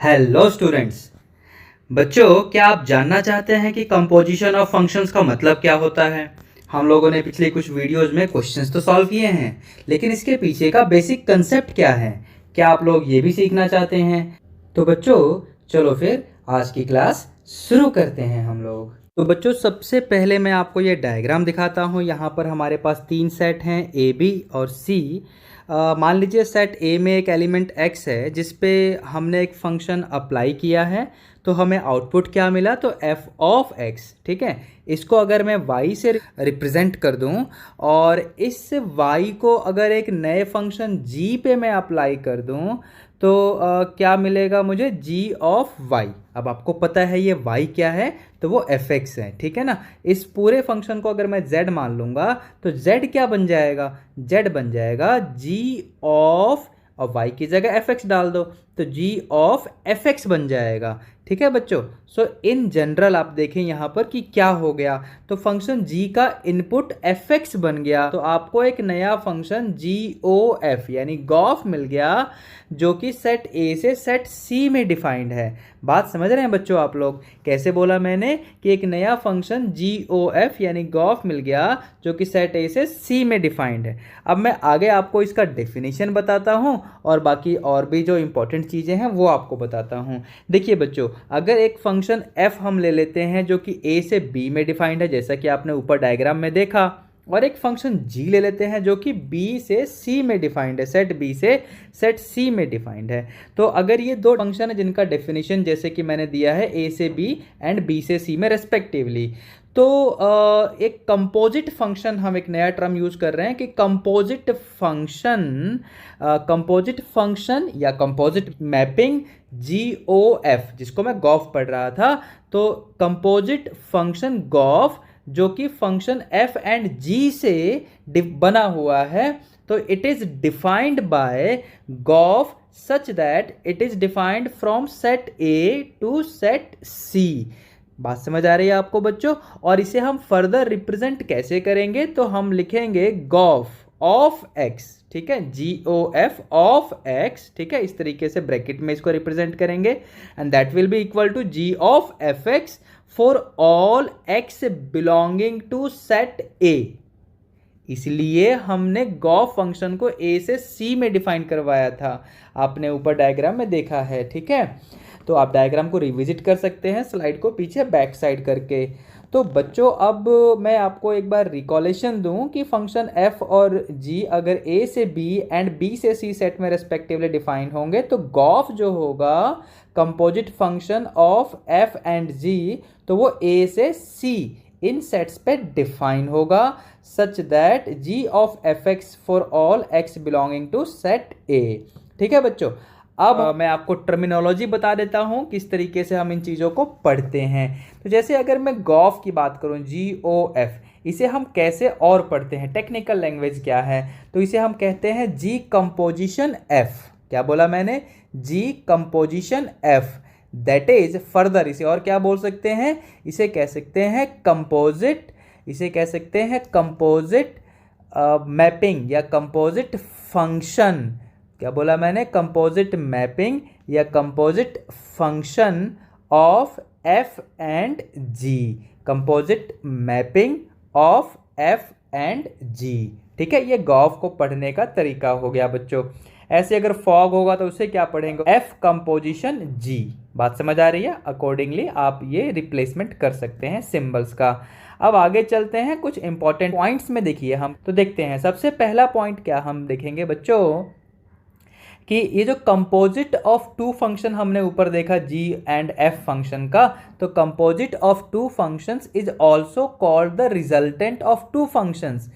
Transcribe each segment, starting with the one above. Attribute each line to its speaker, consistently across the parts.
Speaker 1: Hello students. बच्चों, क्या आप जानना चाहते हैं कि कंपोजिशन ऑफ फंक्शंस का मतलब क्या होता है? हम लोगों ने पिछले कुछ वीडियोस में क्वेश्चंस तो सॉल्व किए हैं, लेकिन इसके पीछे का बेसिक कंसेप्ट क्या है? क्या आप लोग ये भी सीखना चाहते हैं? तो बच्चों, चलो फिर आज की क्लास शुरू करते हैं हम लोग। तो बच्चों, सबसे पहले मैं आपको ये डायग्राम दिखाता हूँ। यहाँ पर हमारे पास 3 सेट हैं, ए बी और सी। मान लीजिए सेट ए में एक एलिमेंट x है जिस पे हमने एक फंक्शन अप्लाई किया है, तो हमें आउटपुट क्या मिला? तो f ऑफ x। ठीक है, इसको अगर मैं y से रिप्रेजेंट कर दूं और इस y को अगर एक नए फंक्शन g पे मैं अप्लाई कर दूं तो क्या मिलेगा मुझे? g of y। अब आपको पता है ये y क्या है, तो वो fx है। ठीक है ना। इस पूरे फंक्शन को अगर मैं z मान लूंगा तो z क्या बन जाएगा? z बन जाएगा g ऑफ, और y की जगह fx डाल दो तो g ऑफ fx बन जाएगा। ठीक है बच्चों। सो इन जनरल आप देखें यहाँ पर कि क्या हो गया, तो फंक्शन g का इनपुट fx बन गया, तो आपको एक नया फंक्शन gof यानी गॉफ मिल गया, जो कि सेट a से सेट c में डिफाइंड है। बात समझ रहे हैं बच्चों आप लोग? कैसे बोला मैंने कि एक नया फंक्शन gof यानी गॉफ मिल गया, जो कि सेट a से c में डिफाइंड है। अब मैं आगे आपको इसका डेफिनेशन बताता हूँ और बाकी और भी जो इंपॉर्टेंट चीज़ें हैं वो आपको बताता हूँ। देखिए बच्चों, अगर एक फंक्शन f हम ले लेते हैं जो कि a से b में डिफाइंड है, जैसा कि आपने ऊपर डायग्राम में देखा, और एक फंक्शन g ले लेते हैं जो कि b से c में डिफाइंड है, सेट b से सेट c में डिफाइंड है। तो अगर ये दो फंक्शन है जिनका डेफिनेशन जैसे कि मैंने दिया है a से b एंड b से c में रेस्पेक्टिवली, तो एक कंपोजिट फंक्शन, हम एक नया टर्म यूज कर रहे हैं कि कंपोजिट फंक्शन या कंपोजिट मैपिंग GOF, जिसको मैं गॉफ पढ़ रहा था, तो कंपोजिट फंक्शन गॉफ जो कि फंक्शन f एंड g से बना हुआ है, तो it is defined by gof such that it is defined from set a to set c। बात समझ आ रही है आपको बच्चों? और इसे हम फर्दर रिप्रेजेंट कैसे करेंगे? तो हम लिखेंगे गॉफ ऑफ x। ठीक है, GOF ऑफ x। ठीक है, इस तरीके से ब्रैकेट में इसको रिप्रेजेंट करेंगे and that will be equal to g of fx for all x belonging to set a। इसलिए हमने गॉफ फंक्शन को a से c में डिफाइन करवाया था, आपने ऊपर डायग्राम में देखा है। ठीक है, तो आप डायग्राम को रिविजिट कर सकते हैं, स्लाइड को पीछे बैक साइड करके। तो बच्चों, अब मैं आपको एक बार रिकॉलेशन दूं कि फंक्शन f और g अगर a से b एंड b से c सेट में रेस्पेक्टिवली डिफाइन होंगे, तो गॉफ जो होगा composite function of f and g, तो वो a से c इन सेट्स पे डिफाइन होगा such that g of fx for all x belonging to set a। ठीक है बच्चों, अब मैं आपको टर्मिनोलॉजी बता देता हूं किस तरीके से हम इन चीज़ों को पढ़ते हैं। तो जैसे अगर मैं गॉफ की बात करूं, GOF, इसे हम कैसे और पढ़ते हैं? टेक्निकल लैंग्वेज क्या है? तो इसे हम कहते हैं G कंपोजिशन F। क्या बोला मैंने? G composition F। That is further इसे और क्या बोल सकते हैं? इसे कह सकते हैं कंपोजिट, इसे कह सकते हैं कंपोजिट मैपिंग या कंपोजिट फंक्शन। क्या बोला मैंने? कंपोजिट मैपिंग या composite function of f and g। Composite mapping of f and g। ठीक है, ये गॉफ को पढ़ने का तरीका हो गया बच्चों। ऐसे अगर फॉग होगा तो उसे क्या पढ़ेंगे? f composition g। बात समझ आ रही है? अकॉर्डिंगली आप ये रिप्लेसमेंट कर सकते हैं सिंबल्स का। अब आगे चलते हैं, कुछ इंपॉर्टेंट पॉइंट्स में देखिए हम, तो देखते हैं। सबसे पहला पॉइंट क्या हम देखेंगे बच्चों कि ये जो कंपोजिट ऑफ टू फंक्शन हमने ऊपर देखा g एंड f फंक्शन का, तो composite of two functions is also called the resultant of two functions.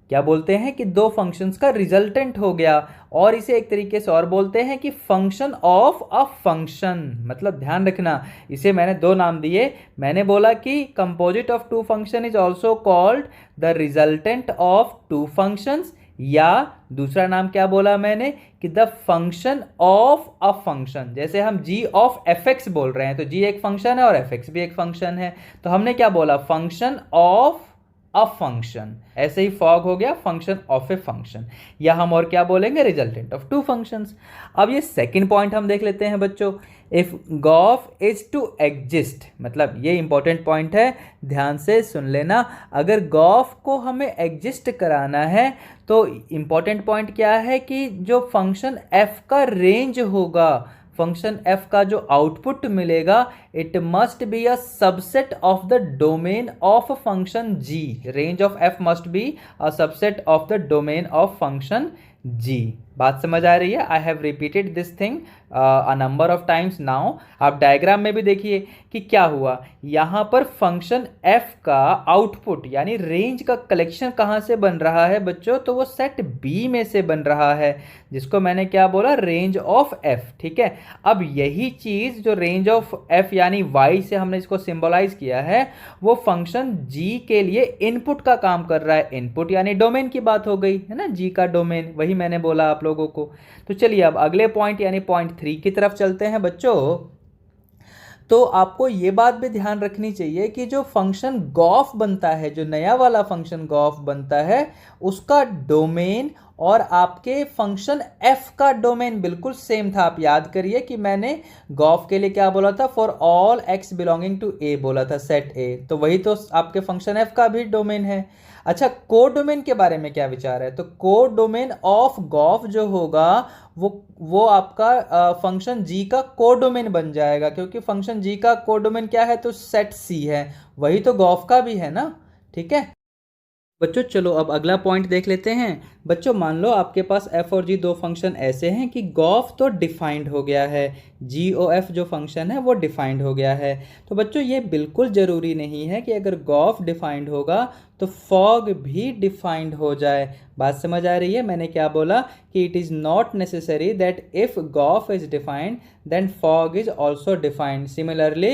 Speaker 1: क्या बोलते हैं कि दो फंक्शंस का रिजल्टेंट हो गया, और इसे एक तरीके से और बोलते हैं कि फंक्शन ऑफ अ फंक्शन। मतलब ध्यान रखना, इसे मैंने दो नाम दिए। मैंने बोला कि composite of two function is also called the resultant of two functions, या दूसरा नाम क्या बोला मैंने कि the function of a function. जैसे हम g ऑफ fx बोल रहे हैं, तो g एक फंक्शन है और fx भी एक फंक्शन है, तो हमने क्या बोला? Function of a function. ऐसे ही फॉग हो गया फंक्शन ऑफ ए फंक्शन, या हम और क्या बोलेंगे, रिजल्टेंट ऑफ टू फंक्शंस। अब ये सेकंड पॉइंट हम देख लेते हैं बच्चों, if gof is to exist, मतलब ये इंपॉर्टेंट पॉइंट है, ध्यान से सुन लेना। अगर गॉफ को हमें एग्जिस्ट कराना है तो इंपॉर्टेंट पॉइंट क्या है कि जो फंक्शन एफ का रेंज होगा, फंक्शन एफ का जो आउटपुट मिलेगा, it must be a subset of the domain of function G. Range of F must be a subset of the domain of function G. बात समझ आ रही है? I have repeated this thing a number of times now. आप diagram में भी देखिए कि क्या हुआ, यहाँ पर फंक्शन एफ का आउटपुट यानी रेंज का कलेक्शन कहाँ से बन रहा है बच्चों, तो वो सेट बी में से बन रहा है, जिसको मैंने क्या बोला, रेंज ऑफ एफ। ठीक है, अब यही चीज़ जो रेंज ऑफ एफ यानी वाई से हमने इसको सिंबलाइज किया है, वो फंक्शन जी के लिए इनपुट का काम कर रहा है। इनपुट यानी डोमेन की बात हो गई है ना, जी का डोमेन, वही मैंने बोला आप लोगों को। तो चलिए अब अगले पॉइंट यानी पॉइंट 3 की तरफ चलते हैं बच्चों। तो आपको ये बात भी ध्यान रखनी चाहिए कि जो फंक्शन गॉफ बनता है, जो नया वाला फंक्शन गॉफ बनता है, उसका डोमेन और आपके फंक्शन एफ का डोमेन बिल्कुल सेम था। आप याद करिए कि मैंने गॉफ के लिए क्या बोला था, for all X belonging to A बोला था, सेट ए, तो वही तो आपके फंक्शन एफ का भी डोमेन है। अच्छा, को डोमेन के बारे में क्या विचार है, तो को डोमेन ऑफ गॉफ जो होगा वो आपका फंक्शन जी का को डोमेन बन जाएगा, क्योंकि फंक्शन जी का को डोमेन क्या है, तो सेट सी है, वही तो गॉफ का भी है ना। ठीक है बच्चों, चलो अब अगला पॉइंट देख लेते हैं। बच्चों मान लो आपके पास f और g दो फंक्शन ऐसे हैं कि गॉफ तो डिफाइंड हो गया है, जी ओ एफ जो फंक्शन है वो डिफाइंड हो गया है। तो बच्चों ये बिल्कुल ज़रूरी नहीं है कि अगर गॉफ डिफाइंड होगा तो फॉग भी डिफाइंड हो जाए। बात समझ आ रही है? मैंने क्या बोला कि it is not necessary that if gof is defined then fog is also defined. Similarly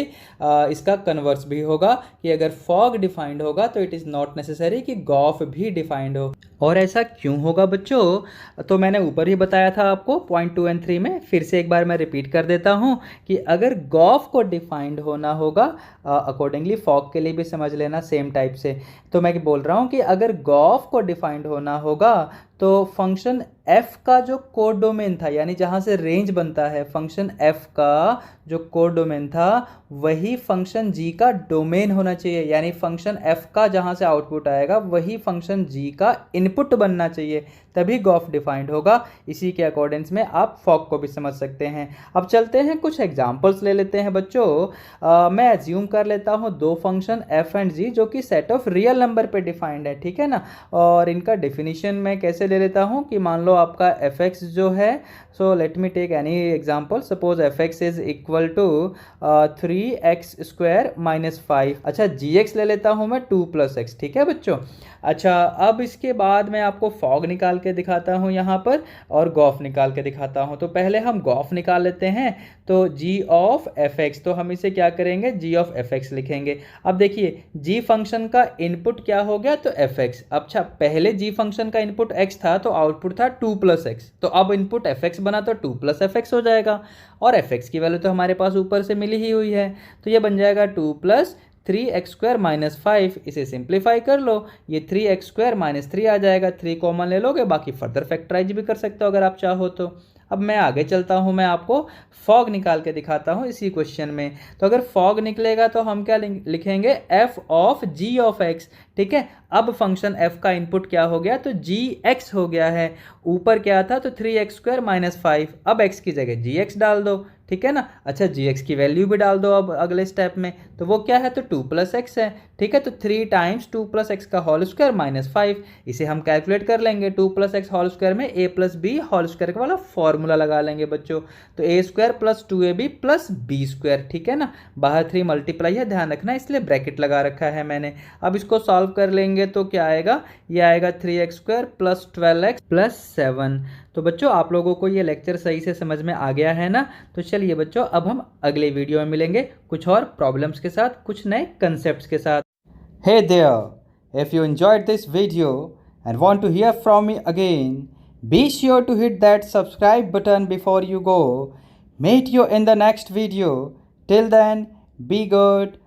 Speaker 1: इसका कन्वर्स भी होगा कि अगर फॉग डिफाइंड होगा तो इट इज़ नॉट नेसेसरी कि गॉफ भी डिफाइंड हो। और ऐसा क्यों होगा बच्चों, तो मैंने ऊपर ही बताया था आपको पॉइंट 2 और 3 में, फिर से एक बार मैं रिपीट कर देता हूँ कि अगर गॉफ को डिफाइंड होना होगा, अकॉर्डिंगली फॉग के लिए भी समझ लेना सेम टाइप से। तो मैं बोल रहा हूँ कि अगर गॉफ को डिफाइंड होना होगा तो फंक्शन एफ का जो कोड डोमेन था, यानी जहाँ से रेंज बनता है, फंक्शन एफ का जो कोड डोमेन था वही फंक्शन जी का डोमेन होना चाहिए, यानी फंक्शन एफ का जहाँ से आउटपुट आएगा वही फंक्शन जी का इनपुट बनना चाहिए, तभी गॉफ डिफाइंड होगा। इसी के अकॉर्डिंग्स में आप फॉग को भी समझ सकते हैं। अब चलते हैं कुछ एग्जांपल्स ले लेते हैं बच्चों। मैं एज्यूम कर लेता हूँ दो फंक्शन एफ एंड जी जो कि सेट ऑफ रियल नंबर पे डिफाइंड है, ठीक है ना। और इनका डेफिनेशन मैं कैसे ले लेता हूँ कि मान लो आपका एफ एक्स जो है, so let me take any example, suppose F X is equal to 3x² - 5। अच्छा, जी एक्स ले लेता हूँ मैं 2 + x, ठीक है बच्चों। अच्छा, अब इसके बाद मैं आपको फॉग निकाल के दिखाता हूँ यहाँ पर और गॉफ निकाल के दिखाता हूँ। तो पहले हम गॉफ निकाल लेते हैं। तो g ऑफ एफ एक्स, तो हम इसे क्या करेंगे, g ऑफ एफ एक्स लिखेंगे। अब देखिए g फंक्शन का इनपुट क्या हो गया, तो एफ एक्स। अच्छा, पहले g फंक्शन का इनपुट x था तो आउटपुट था 2 + x, तो अब इनपुट एफ एक्स बना तो 2 + एफ एक्स हो जाएगा। और एफ एक्स की वैल्यू तो हमारे पास ऊपर से मिली ही हुई है, तो ये बन जाएगा 2 + 3x² - 5। इसे सिंप्लीफाई कर लो, ये 3x² - 3 आ जाएगा, 3 कॉमन ले लोगे, बाकी फर्दर फैक्टराइज भी कर सकते हो अगर आप चाहो तो। अब मैं आगे चलता हूँ, मैं आपको फॉग निकाल के दिखाता हूँ इसी क्वेश्चन में। तो अगर फॉग निकलेगा तो हम क्या लिखेंगे, f of g of x, ठीक है। अब फंक्शन f का इनपुट क्या हो गया, तो gx हो गया है। ऊपर क्या था, तो 3x² - 5। अब x की जगह gx डाल दो, ठीक है ना। अच्छा, gx की वैल्यू भी डाल दो अब अगले स्टेप में, तो वो क्या है, तो 2 + x है, ठीक है। तो 3 × 2 + x का होल स्क्वायर - 5, इसे हम कैलकुलेट कर लेंगे। 2 + x होल स्क्वायर में a + b होल स्क्वायर वाला फॉर्मूला लगा लेंगे बच्चों। तो a² + 2ab + b², ठीक है ना। बाहर 3 मल्टीप्लाई है, ध्यान रखना, इसलिए ब्रैकेट लगा रखा है मैंने। अब इसको सॉल्व कर लेंगे तो क्या आएगा, ये आएगा 3x² + 12x + 7। तो बच्चों आप लोगों को ये लेक्चर सही से समझ में आ गया है ना। तो चलिए बच्चों, अब हम अगले वीडियो में मिलेंगे कुछ और प्रॉब्लम्स के साथ, कुछ नए कंसेप्ट्स के साथ।
Speaker 2: Hey there! If you enjoyed this video and want to hear from me again, be sure to hit that subscribe button before you go. Meet you in the next video. Till then, be good.